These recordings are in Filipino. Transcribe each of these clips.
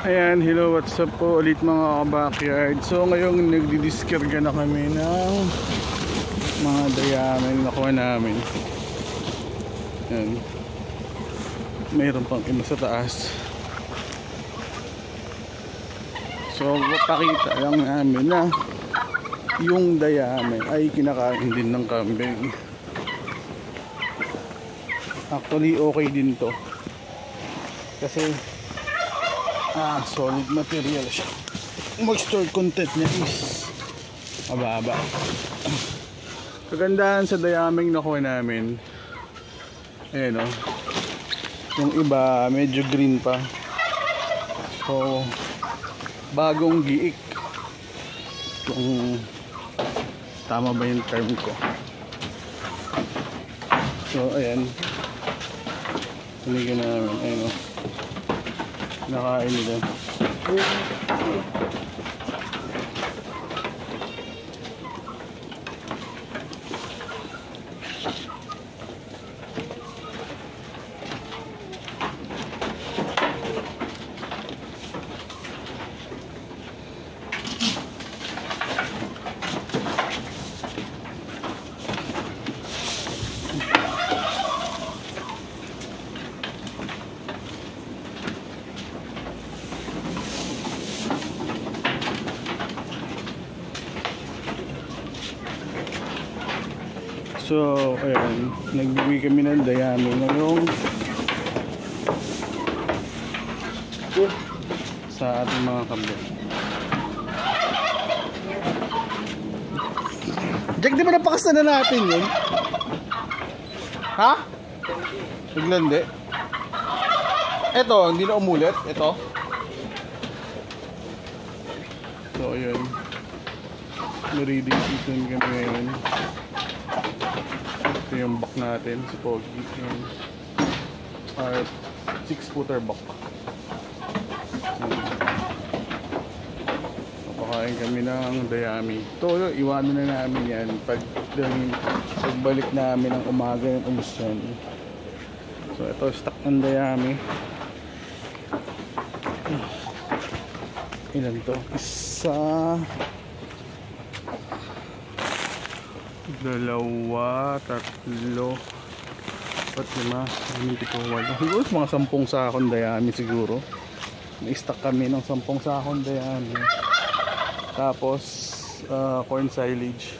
Ayan, hello, what's up po ulit mga ka-backyard. So ngayon nagdidiskarga na kami ng mga dayamin nakuha namin. Ayan, mayroon pang iba sa taas. So papakita lang namin na yung dayamin ay kinakain din ng kambing. Actually okay din to kasi solid material siya. Moisture content niya is mababa. Kagandahan sa dayaming nakuha namin, ayan o, yung iba medyo green pa, so bagong giik, kung tama ba yung term ko. So ayan, pinigyan namin, ayan o, nakain nila. So, ayan, nagbibigay kami ng dayami ngayong sa ating mga kambing. Jack, di ba napakasta na natin yun? Ha? Naglandi? Eto, hindi na umulit. Eto. So, ayan. Reading season kami ngayon. Ito yung bak natin, si Pogi, yung 6-footer bak. Papakain kami ng dayami. Ito, iwanan na namin yan pagbalik namin ng umaga yung umusyan. So ito, stock ng dayami. Ilan to? Isa, dalawa, tatlo, 4, 5, 6, 7, 8. Siguro mga 10 sakong dayami siguro. Na-stock kami ng 10 sakong dayami. Tapos corn silage.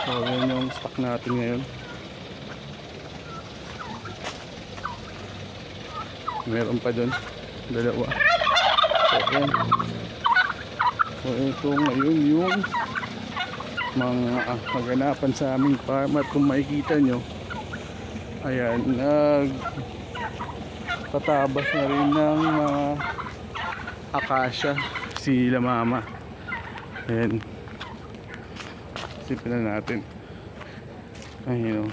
So yun yung stock natin ngayon. Meron pa dun, dalawa. So yan. So ito ngayon yung mga kaganapan sa aming farm. At kung makikita nyo, ayan, nagpatabas na rin ng mga akasya sila mama. Ayan, sipin na natin. Ayun,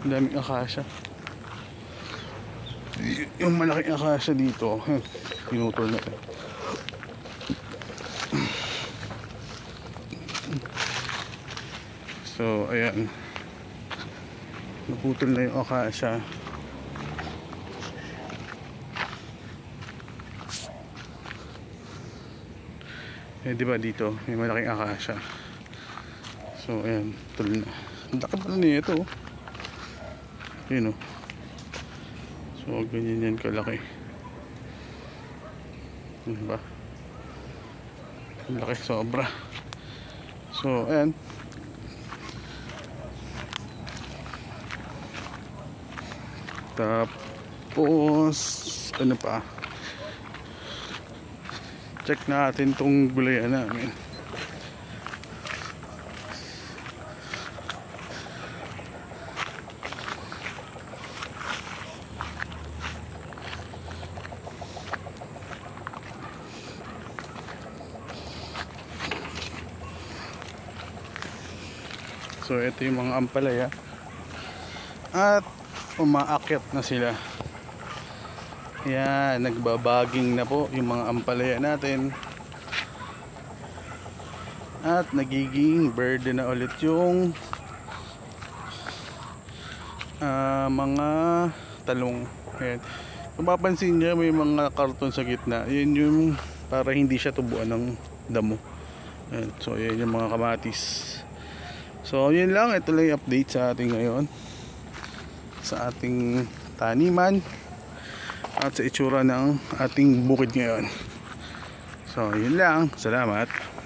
ang daming akasya. Yung malaking akasya dito, pinutol na ito. So ayan, naputol na yung akasya. Diba dito may malaking akasya. So ayan, tuloy na. Ang laki pala niya ito. Yun o. So ganyan yan kalaki. Diba? Ang laki, sobra. So ayan, tapos ano pa, check natin tong gulayan namin. So ito yung mga ampalaya at umaakyat na sila. Yan, nagbabaging na po yung mga ampalaya natin. At nagiging burden na ulit yung mga talong. Ayan. Kung mapapansin nyo, may mga karton sa gitna. Yan yung para hindi siya tubuan ng damo. Ayan. So yan yung mga kamatis. So yun lang, ito lang yung update sa ating ngayon, sa ating taniman at sa itsura ng ating bukid ngayon. So yun lang, salamat.